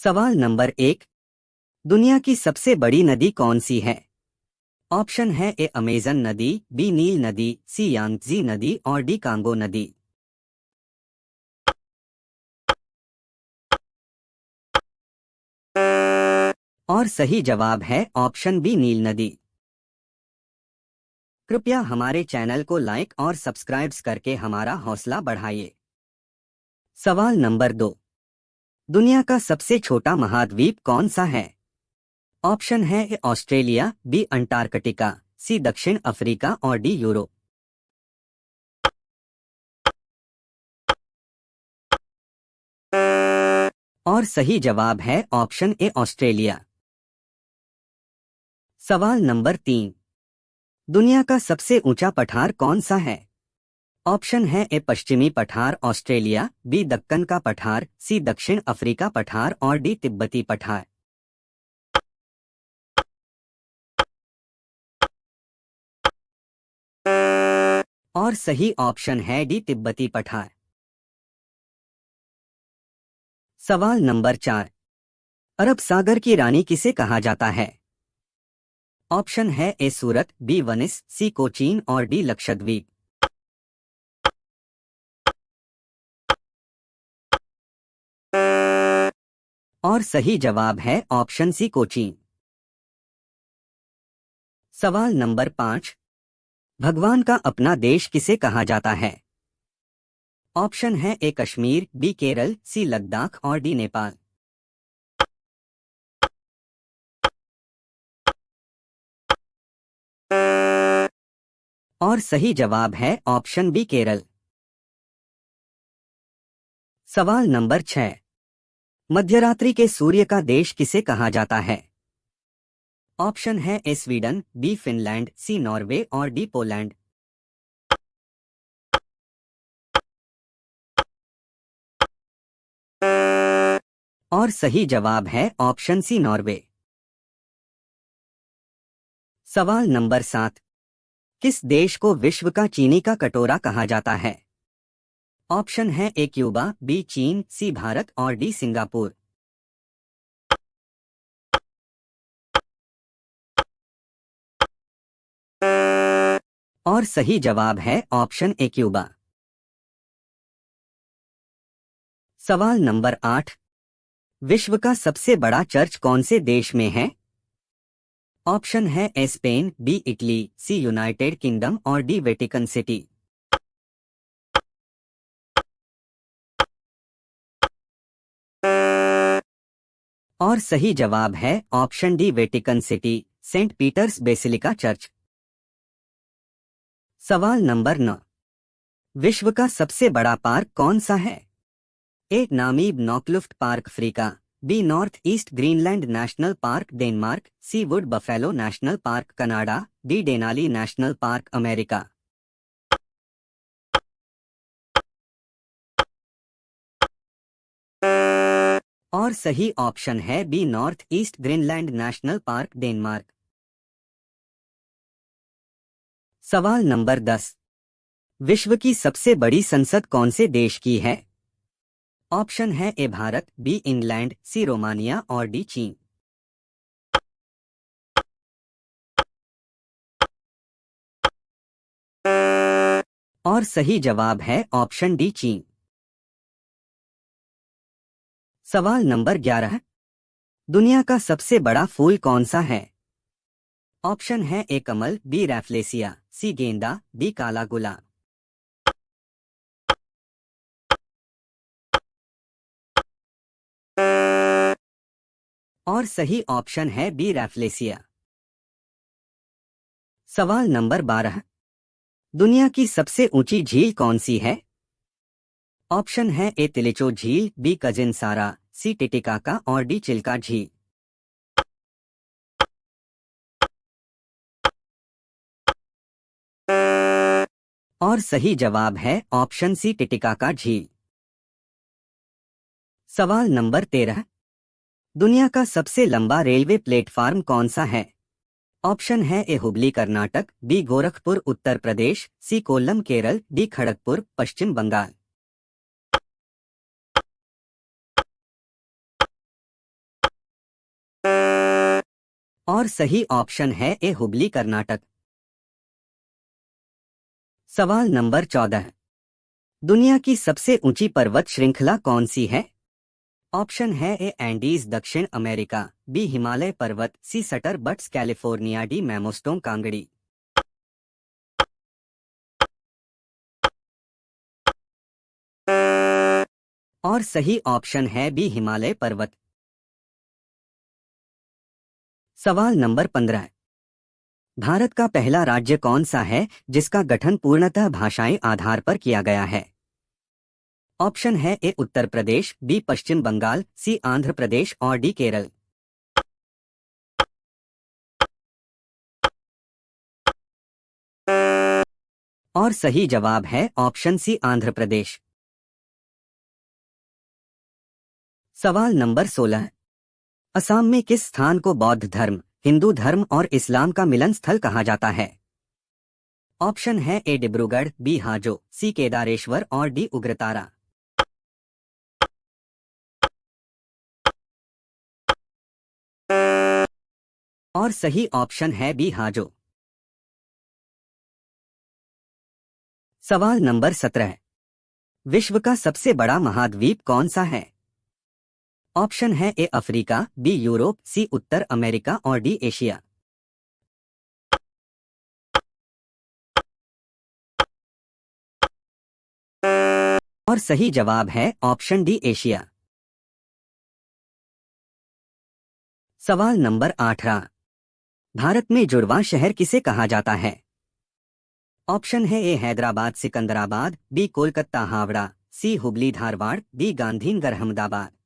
सवाल नंबर 1। दुनिया की सबसे बड़ी नदी कौन सी है? ऑप्शन है ए अमेजन नदी, बी नील नदी, सी यांगजी नदी और डी कांगो नदी। और सही जवाब है ऑप्शन बी नील नदी। कृपया हमारे चैनल को लाइक और सब्सक्राइब करके हमारा हौसला बढ़ाइए। सवाल नंबर 2। दुनिया का सबसे छोटा महाद्वीप कौन सा है? ऑप्शन है ए ऑस्ट्रेलिया, बी अंटार्कटिका, सी दक्षिण अफ्रीका और डी यूरोप। और सही जवाब है ऑप्शन ए ऑस्ट्रेलिया। सवाल नंबर 3। दुनिया का सबसे ऊंचा पठार कौन सा है? ऑप्शन है ए पश्चिमी पठार ऑस्ट्रेलिया, बी दक्कन का पठार, सी दक्षिण अफ्रीका पठार और डी तिब्बती पठार। और सही ऑप्शन है डी तिब्बती पठार। सवाल नंबर 4। अरब सागर की रानी किसे कहा जाता है? ऑप्शन है ए सूरत, बी वनिस, सी कोचीन और डी लक्षद्वीप। और सही जवाब है ऑप्शन सी कोचीन। सवाल नंबर 5। भगवान का अपना देश किसे कहा जाता है? ऑप्शन है ए कश्मीर, बी केरल, सी लद्दाख और डी नेपाल। और सही जवाब है ऑप्शन बी केरल। सवाल नंबर 6। मध्यरात्रि के सूर्य का देश किसे कहा जाता है? ऑप्शन है ए स्वीडन, बी फिनलैंड, सी नॉर्वे और डी पोलैंड। और सही जवाब है ऑप्शन सी नॉर्वे। सवाल नंबर 7। किस देश को विश्व का चीनी का कटोरा कहा जाता है? ऑप्शन है ए क्यूबा, बी चीन, सी भारत और डी सिंगापुर। और सही जवाब है ऑप्शन ए क्यूबा। सवाल नंबर 8। विश्व का सबसे बड़ा चर्च कौन से देश में है? ऑप्शन है A Spain, B Italy, C United Kingdom और डी वेटिकन सिटी। और सही जवाब है option D Vatican City, Saint Peter's Basilica church. सवाल नंबर 9। विश्व का सबसे बड़ा पार्क कौन सा है? A Namib Naukluft Park Africa, B North East Greenland National Park Denmark, C Wood Buffalo National Park Canada, D Denali National Park America. और सही ऑप्शन है B North East Greenland National Park Denmark. सवाल number 10। विश्व की सबसे बड़ी संसद कौन से देश की है? ऑप्शन है ए भारत, बी इंग्लैंड, सी रोमानिया और डी चीन। और सही जवाब है ऑप्शन डी चीन। सवाल नंबर 11। दुनिया का सबसे बड़ा फूल कौन सा है? ऑप्शन है ए कमल, बी रैफ्लेसिया, सी गेंदा, डी काला गुलाब। और सही ऑप्शन है बी रैफ्लेसिया। सवाल नंबर 12। दुनिया की सबसे ऊंची झील कौन सी है? ऑप्शन है ए तिलिचो झील, बी कजिनसारा, सी टिटिकाका और डी चिल्का झील। और सही जवाब है ऑप्शन सी टिटिकाका झील। सवाल नंबर 13। दुनिया का सबसे लंबा रेलवे प्लेटफार्म कौन सा है? ऑप्शन है ए हुबली कर्नाटक, बी गोरखपुर उत्तर प्रदेश, सी कोल्लम केरल, डी खड़गपुर पश्चिम बंगाल। और सही ऑप्शन है ए हुबली कर्नाटक। सवाल नंबर 14। दुनिया की सबसे ऊंची पर्वत श्रृंखला कौन सी है? ऑप्शन है ए एंडीज दक्षिण अमेरिका, बी हिमालय पर्वत, C Sutter Buttes California, D Mamostong Kangri. और सही ऑप्शन है बी हिमालय पर्वत। सवाल नंबर 15। भारत का पहला राज्य कौन सा है जिसका गठन पूर्णतः भाषाई आधार पर किया गया है? ऑप्शन है ए उत्तर प्रदेश, बी पश्चिम बंगाल, सी आंध्र प्रदेश और डी केरल। और सही जवाब है ऑप्शन सी आंध्र प्रदेश। सवाल नंबर 16। असम में किस स्थान को बौद्ध धर्म, हिंदू धर्म और इस्लाम का मिलन स्थल कहा जाता है? ऑप्शन है ए डिब्रूगढ़, बी हाजो, सी केदारेश्वर और डी उग्रतारा। और सही ऑप्शन है बी हाजो। सवाल नंबर 17। विश्व का सबसे बड़ा महाद्वीप कौन सा है? ऑप्शन है A Africa, B Europe, C उत्तर अमेरिका और डी एशिया। और सही जवाब है ऑप्शन डी एशिया। सवाल नंबर 18। भारत में जुड़वा शहर किसे कहा जाता है? ऑप्शन है A Hyderabad Secunderabad, B Kolkata Howrah, C Hubli Dharwad, D Gandhinagar Ahmedabad.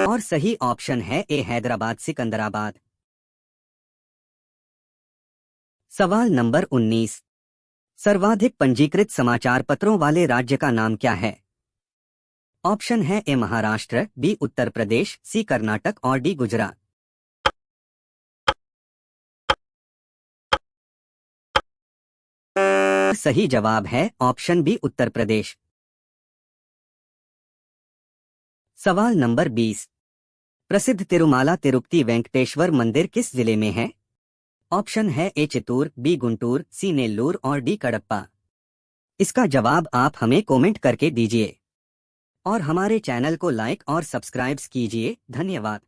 और सही ऑप्शन है ए हैदराबाद सिकंदराबाद। सवाल नंबर 19। सर्वाधिक पंजीकृत समाचार पत्रों वाले राज्य का नाम क्या है? ऑप्शन है ए महाराष्ट्र, बी उत्तर प्रदेश, सी कर्नाटक और डी गुजरात। सही जवाब है ऑप्शन बी उत्तर प्रदेश। सवाल नंबर 20। प्रसिद्ध तिरुमाला तिरुपति वेंकटेश्वर मंदिर किस जिले में है? ऑप्शन है ए चित्तूर, बी गुंटूर, सी नेल्लूर और डी कडप्पा। इसका जवाब आप हमें कमेंट करके दीजिए और हमारे चैनल को लाइक और सब्सक्राइब कीजिए। धन्यवाद।